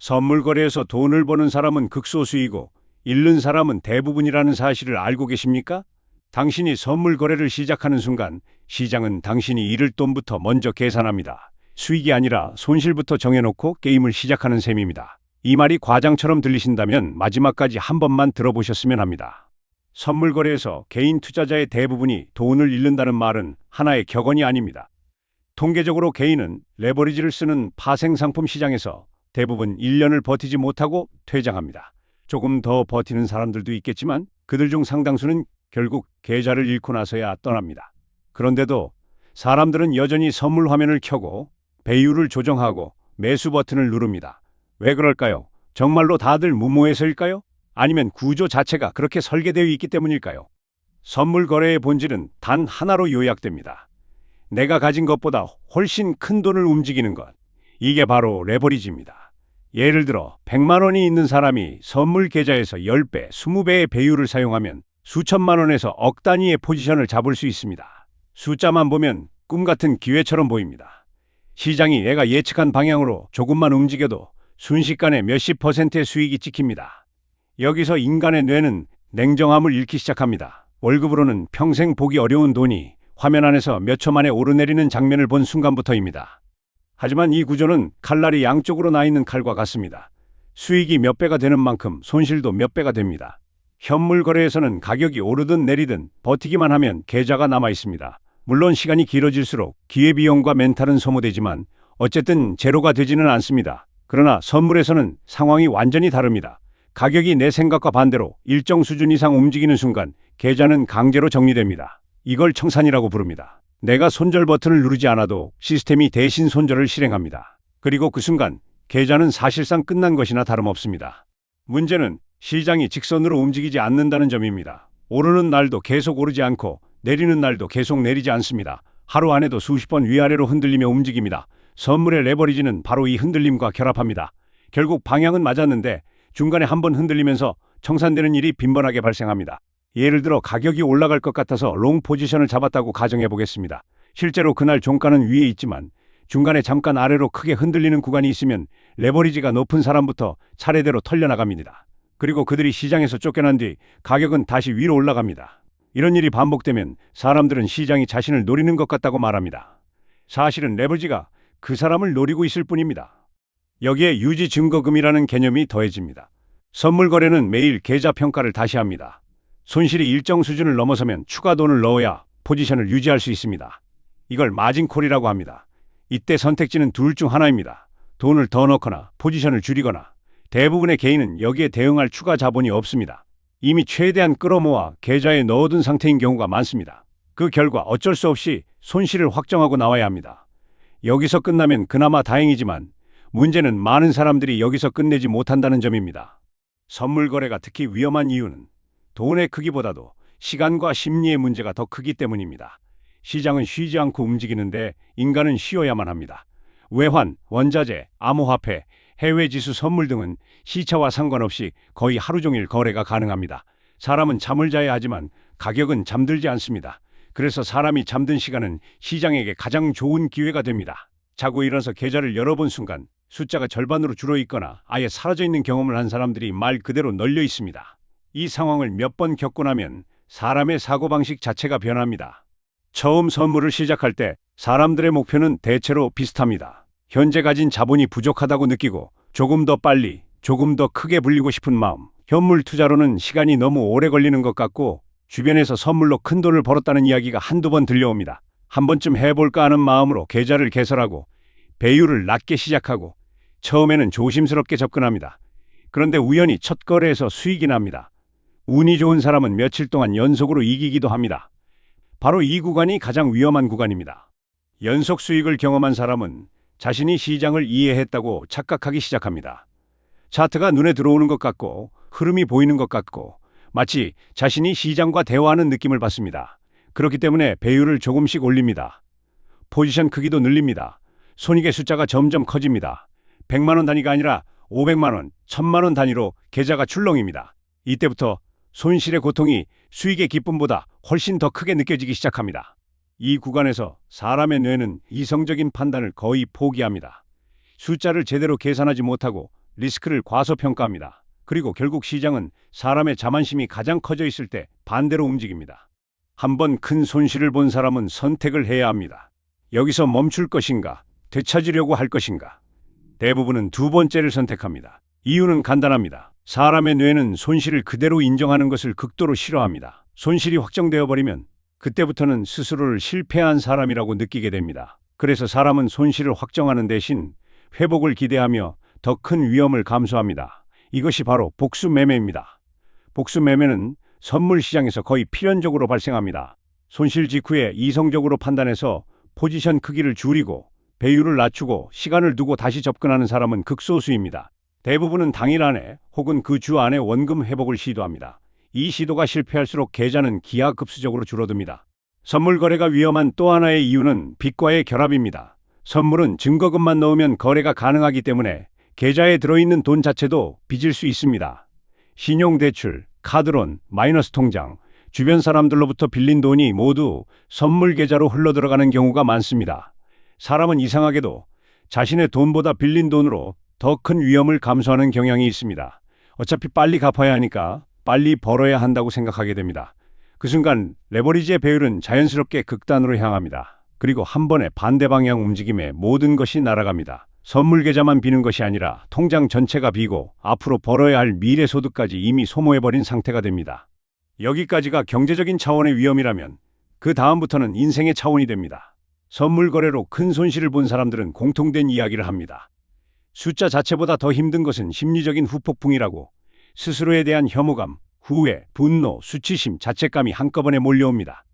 선물 거래에서 돈을 버는 사람은 극소수이고 잃는 사람은 대부분이라는 사실을 알고 계십니까? 당신이 선물 거래를 시작하는 순간 시장은 당신이 잃을 돈부터 먼저 계산합니다. 수익이 아니라 손실부터 정해놓고 게임을 시작하는 셈입니다. 이 말이 과장처럼 들리신다면 마지막까지 한 번만 들어보셨으면 합니다. 선물 거래에서 개인 투자자의 대부분이 돈을 잃는다는 말은 하나의 격언이 아닙니다. 통계적으로 개인은 레버리지를 쓰는 파생상품 시장에서 대부분 1년을 버티지 못하고 퇴장합니다. 조금 더 버티는 사람들도 있겠지만 그들 중 상당수는 결국 계좌를 잃고 나서야 떠납니다. 그런데도 사람들은 여전히 선물 화면을 켜고 배율을 조정하고 매수 버튼을 누릅니다. 왜 그럴까요? 정말로 다들 무모해서일까요? 아니면 구조 자체가 그렇게 설계되어 있기 때문일까요? 선물 거래의 본질은 단 하나로 요약됩니다. 내가 가진 것보다 훨씬 큰 돈을 움직이는 것. 이게 바로 레버리지입니다. 예를 들어 100만 원이 있는 사람이 선물 계좌에서 10배, 20배의 배율을 사용하면 수천만 원에서 억 단위의 포지션을 잡을 수 있습니다. 숫자만 보면 꿈 같은 기회처럼 보입니다. 시장이 내가 예측한 방향으로 조금만 움직여도 순식간에 몇십 %의 수익이 찍힙니다. 여기서 인간의 뇌는 냉정함을 잃기 시작합니다. 월급으로는 평생 보기 어려운 돈이 화면 안에서 몇 초 만에 오르내리는 장면을 본 순간부터입니다. 하지만 이 구조는 칼날이 양쪽으로 나 있는 칼과 같습니다. 수익이 몇 배가 되는 만큼 손실도 몇 배가 됩니다. 현물 거래에서는 가격이 오르든 내리든 버티기만 하면 계좌가 남아 있습니다. 물론 시간이 길어질수록 기회비용과 멘탈은 소모되지만 어쨌든 제로가 되지는 않습니다. 그러나 선물에서는 상황이 완전히 다릅니다. 가격이 내 생각과 반대로 일정 수준 이상 움직이는 순간 계좌는 강제로 정리됩니다. 이걸 청산이라고 부릅니다. 내가 손절 버튼을 누르지 않아도 시스템이 대신 손절을 실행합니다. 그리고 그 순간 계좌는 사실상 끝난 것이나 다름없습니다. 문제는 시장이 직선으로 움직이지 않는다는 점입니다. 오르는 날도 계속 오르지 않고 내리는 날도 계속 내리지 않습니다. 하루 안에도 수십 번 위아래로 흔들리며 움직입니다. 선물의 레버리지는 바로 이 흔들림과 결합합니다. 결국 방향은 맞았는데 중간에 한번 흔들리면서 청산되는 일이 빈번하게 발생합니다. 예를 들어 가격이 올라갈 것 같아서 롱 포지션을 잡았다고 가정해 보겠습니다. 실제로 그날 종가는 위에 있지만 중간에 잠깐 아래로 크게 흔들리는 구간이 있으면 레버리지가 높은 사람부터 차례대로 털려나갑니다. 그리고 그들이 시장에서 쫓겨난 뒤 가격은 다시 위로 올라갑니다. 이런 일이 반복되면 사람들은 시장이 자신을 노리는 것 같다고 말합니다. 사실은 레버리지가 그 사람을 노리고 있을 뿐입니다. 여기에 유지 증거금이라는 개념이 더해집니다. 선물 거래는 매일 계좌 평가를 다시 합니다. 손실이 일정 수준을 넘어서면 추가 돈을 넣어야 포지션을 유지할 수 있습니다. 이걸 마진콜이라고 합니다. 이때 선택지는 둘 중 하나입니다. 돈을 더 넣거나 포지션을 줄이거나. 대부분의 개인은 여기에 대응할 추가 자본이 없습니다. 이미 최대한 끌어모아 계좌에 넣어둔 상태인 경우가 많습니다. 그 결과 어쩔 수 없이 손실을 확정하고 나와야 합니다. 여기서 끝나면 그나마 다행이지만 문제는 많은 사람들이 여기서 끝내지 못한다는 점입니다. 선물 거래가 특히 위험한 이유는 돈의 크기보다도 시간과 심리의 문제가 더 크기 때문입니다. 시장은 쉬지 않고 움직이는데 인간은 쉬어야만 합니다. 외환, 원자재, 암호화폐, 해외 지수 선물 등은 시차와 상관없이 거의 하루 종일 거래가 가능합니다. 사람은 잠을 자야 하지만 가격은 잠들지 않습니다. 그래서 사람이 잠든 시간은 시장에게 가장 좋은 기회가 됩니다. 자고 일어나서 계좌를 열어본 순간 숫자가 절반으로 줄어 있거나 아예 사라져 있는 경험을 한 사람들이 말 그대로 널려 있습니다. 이 상황을 몇 번 겪고 나면 사람의 사고방식 자체가 변합니다. 처음 선물을 시작할 때 사람들의 목표는 대체로 비슷합니다. 현재 가진 자본이 부족하다고 느끼고 조금 더 빨리, 조금 더 크게 불리고 싶은 마음. 현물 투자로는 시간이 너무 오래 걸리는 것 같고 주변에서 선물로 큰 돈을 벌었다는 이야기가 한두 번 들려옵니다. 한 번쯤 해볼까 하는 마음으로 계좌를 개설하고 배율을 낮게 시작하고 처음에는 조심스럽게 접근합니다. 그런데 우연히 첫 거래에서 수익이 납니다. 운이 좋은 사람은 며칠 동안 연속으로 이기기도 합니다. 바로 이 구간이 가장 위험한 구간입니다. 연속 수익을 경험한 사람은 자신이 시장을 이해했다고 착각하기 시작합니다. 차트가 눈에 들어오는 것 같고 흐름이 보이는 것 같고 마치 자신이 시장과 대화하는 느낌을 받습니다. 그렇기 때문에 배율을 조금씩 올립니다. 포지션 크기도 늘립니다. 손익의 숫자가 점점 커집니다. 100만 원 단위가 아니라 500만 원, 1000만 원 단위로 계좌가 출렁입니다. 이때부터 손실의 고통이 수익의 기쁨보다 훨씬 더 크게 느껴지기 시작합니다. 이 구간에서 사람의 뇌는 이성적인 판단을 거의 포기합니다. 숫자를 제대로 계산하지 못하고 리스크를 과소평가합니다. 그리고 결국 시장은 사람의 자만심이 가장 커져 있을 때 반대로 움직입니다. 한번 큰 손실을 본 사람은 선택을 해야 합니다. 여기서 멈출 것인가, 되찾으려고 할 것인가. 대부분은 두 번째를 선택합니다. 이유는 간단합니다. 사람의 뇌는 손실을 그대로 인정하는 것을 극도로 싫어합니다. 손실이 확정되어 버리면 그때부터는 스스로를 실패한 사람이라고 느끼게 됩니다. 그래서 사람은 손실을 확정하는 대신 회복을 기대하며 더 큰 위험을 감수합니다. 이것이 바로 복수매매입니다. 복수매매는 선물 시장에서 거의 필연적으로 발생합니다. 손실 직후에 이성적으로 판단해서 포지션 크기를 줄이고 배율을 낮추고 시간을 두고 다시 접근하는 사람은 극소수입니다. 대부분은 당일 안에 혹은 그 주 안에 원금 회복을 시도합니다. 이 시도가 실패할수록 계좌는 기하급수적으로 줄어듭니다. 선물 거래가 위험한 또 하나의 이유는 빚과의 결합입니다. 선물은 증거금만 넣으면 거래가 가능하기 때문에 계좌에 들어있는 돈 자체도 빚일 수 있습니다. 신용대출, 카드론, 마이너스 통장, 주변 사람들로부터 빌린 돈이 모두 선물 계좌로 흘러들어가는 경우가 많습니다. 사람은 이상하게도 자신의 돈보다 빌린 돈으로 더 큰 위험을 감수하는 경향이 있습니다. 어차피 빨리 갚아야 하니까 빨리 벌어야 한다고 생각하게 됩니다. 그 순간 레버리지의 배율은 자연스럽게 극단으로 향합니다. 그리고 한 번의 반대 방향 움직임에 모든 것이 날아갑니다. 선물 계좌만 비는 것이 아니라 통장 전체가 비고 앞으로 벌어야 할 미래 소득까지 이미 소모해버린 상태가 됩니다. 여기까지가 경제적인 차원의 위험이라면 그 다음부터는 인생의 차원이 됩니다. 선물 거래로 큰 손실을 본 사람들은 공통된 이야기를 합니다. 숫자 자체보다 더 힘든 것은 심리적인 후폭풍이라고. 스스로에 대한 혐오감, 후회, 분노, 수치심, 자책감이 한꺼번에 몰려옵니다.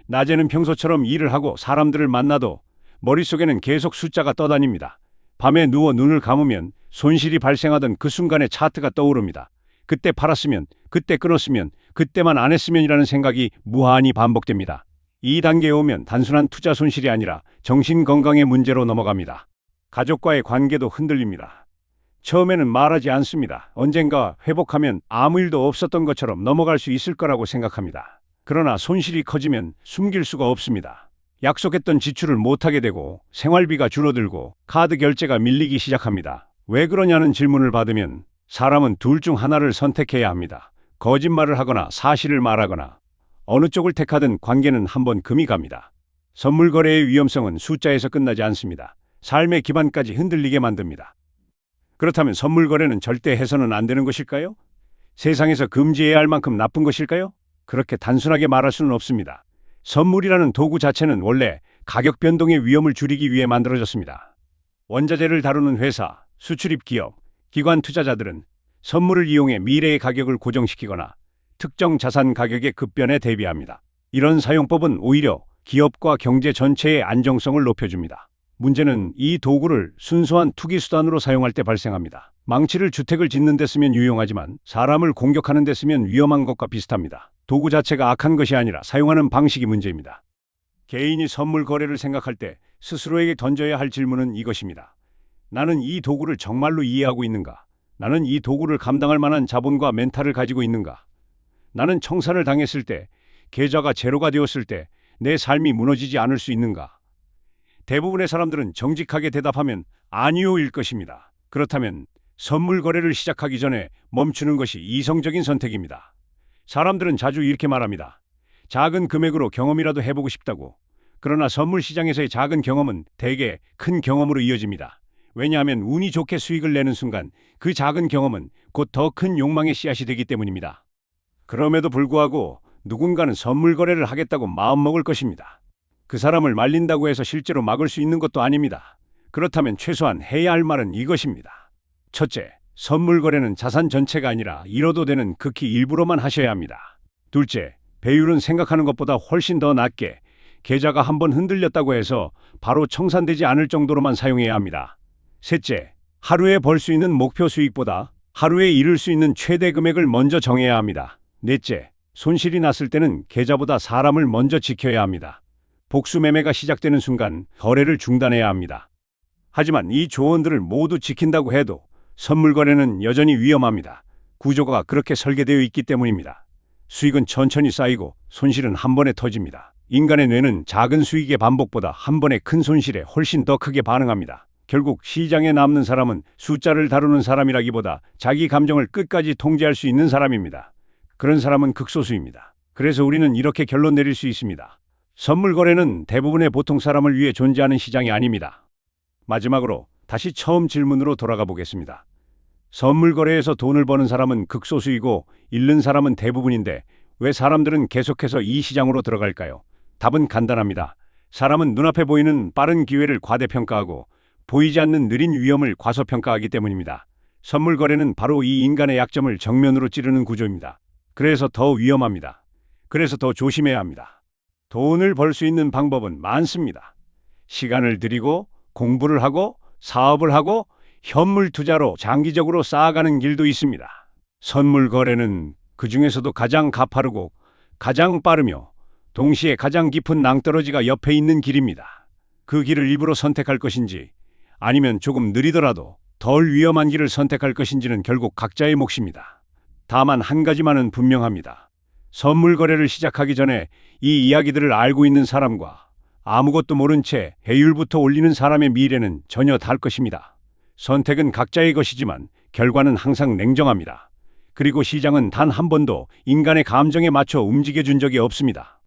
낮에는 평소처럼 일을 하고 사람들을 만나도 머릿속에는 계속 숫자가 떠다닙니다. 밤에 누워 눈을 감으면 손실이 발생하던 그 순간의 차트가 떠오릅니다. 그때 팔았으면, 그때 끊었으면, 그때만 안 했으면이라는 생각이 무한히 반복됩니다. 이 단계에 오면 단순한 투자 손실이 아니라 정신건강의 문제로 넘어갑니다. 가족과의 관계도 흔들립니다. 처음에는 말하지 않습니다. 언젠가 회복하면 아무 일도 없었던 것처럼 넘어갈 수 있을 거라고 생각합니다. 그러나 손실이 커지면 숨길 수가 없습니다. 약속했던 지출을 못하게 되고 생활비가 줄어들고 카드 결제가 밀리기 시작합니다. 왜 그러냐는 질문을 받으면 사람은 둘 중 하나를 선택해야 합니다. 거짓말을 하거나 사실을 말하거나. 어느 쪽을 택하든 관계는 한번 금이 갑니다. 선물 거래의 위험성은 숫자에서 끝나지 않습니다. 삶의 기반까지 흔들리게 만듭니다. 그렇다면 선물 거래는 절대 해서는 안 되는 것일까요? 세상에서 금지해야 할 만큼 나쁜 것일까요? 그렇게 단순하게 말할 수는 없습니다. 선물이라는 도구 자체는 원래 가격 변동의 위험을 줄이기 위해 만들어졌습니다. 원자재를 다루는 회사, 수출입 기업, 기관 투자자들은 선물을 이용해 미래의 가격을 고정시키거나 특정 자산 가격의 급변에 대비합니다. 이런 사용법은 오히려 기업과 경제 전체의 안정성을 높여줍니다. 문제는 이 도구를 순수한 투기 수단으로 사용할 때 발생합니다. 망치를 주택을 짓는 데 쓰면 유용하지만 사람을 공격하는 데 쓰면 위험한 것과 비슷합니다. 도구 자체가 악한 것이 아니라 사용하는 방식이 문제입니다. 개인이 선물 거래를 생각할 때 스스로에게 던져야 할 질문은 이것입니다. 나는 이 도구를 정말로 이해하고 있는가? 나는 이 도구를 감당할 만한 자본과 멘탈을 가지고 있는가? 나는 청산을 당했을 때, 계좌가 제로가 되었을 때 내 삶이 무너지지 않을 수 있는가? 대부분의 사람들은 정직하게 대답하면 아니요일 것입니다. 그렇다면 선물 거래를 시작하기 전에 멈추는 것이 이성적인 선택입니다. 사람들은 자주 이렇게 말합니다. 작은 금액으로 경험이라도 해보고 싶다고. 그러나 선물 시장에서의 작은 경험은 대개 큰 경험으로 이어집니다. 왜냐하면 운이 좋게 수익을 내는 순간 그 작은 경험은 곧 더 큰 욕망의 씨앗이 되기 때문입니다. 그럼에도 불구하고 누군가는 선물 거래를 하겠다고 마음먹을 것입니다. 그 사람을 말린다고 해서 실제로 막을 수 있는 것도 아닙니다. 그렇다면 최소한 해야 할 말은 이것입니다. 첫째, 선물 거래는 자산 전체가 아니라 잃어도 되는 극히 일부로만 하셔야 합니다. 둘째, 배율은 생각하는 것보다 훨씬 더 낮게 계좌가 한번 흔들렸다고 해서 바로 청산되지 않을 정도로만 사용해야 합니다. 셋째, 하루에 벌 수 있는 목표 수익보다 하루에 잃을 수 있는 최대 금액을 먼저 정해야 합니다. 넷째, 손실이 났을 때는 계좌보다 사람을 먼저 지켜야 합니다. 복수 매매가 시작되는 순간 거래를 중단해야 합니다. 하지만 이 조언들을 모두 지킨다고 해도 선물 거래는 여전히 위험합니다. 구조가 그렇게 설계되어 있기 때문입니다. 수익은 천천히 쌓이고 손실은 한 번에 터집니다. 인간의 뇌는 작은 수익의 반복보다 한 번의 큰 손실에 훨씬 더 크게 반응합니다. 결국 시장에 남는 사람은 숫자를 다루는 사람이라기보다 자기 감정을 끝까지 통제할 수 있는 사람입니다. 그런 사람은 극소수입니다. 그래서 우리는 이렇게 결론 내릴 수 있습니다. 선물 거래는 대부분의 보통 사람을 위해 존재하는 시장이 아닙니다. 마지막으로 다시 처음 질문으로 돌아가 보겠습니다. 선물 거래에서 돈을 버는 사람은 극소수이고 잃는 사람은 대부분인데 왜 사람들은 계속해서 이 시장으로 들어갈까요? 답은 간단합니다. 사람은 눈앞에 보이는 빠른 기회를 과대평가하고 보이지 않는 느린 위험을 과소평가하기 때문입니다. 선물 거래는 바로 이 인간의 약점을 정면으로 찌르는 구조입니다. 그래서 더 위험합니다. 그래서 더 조심해야 합니다. 돈을 벌 수 있는 방법은 많습니다. 시간을 들이고 공부를 하고 사업을 하고 현물 투자로 장기적으로 쌓아가는 길도 있습니다. 선물 거래는 그 중에서도 가장 가파르고 가장 빠르며 동시에 가장 깊은 낭떠러지가 옆에 있는 길입니다. 그 길을 일부러 선택할 것인지 아니면 조금 느리더라도 덜 위험한 길을 선택할 것인지는 결국 각자의 몫입니다. 다만 한 가지만은 분명합니다. 선물 거래를 시작하기 전에 이 이야기들을 알고 있는 사람과 아무것도 모른 채 해율부터 올리는 사람의 미래는 전혀 다를 것입니다. 선택은 각자의 것이지만 결과는 항상 냉정합니다. 그리고 시장은 단 한 번도 인간의 감정에 맞춰 움직여 준 적이 없습니다.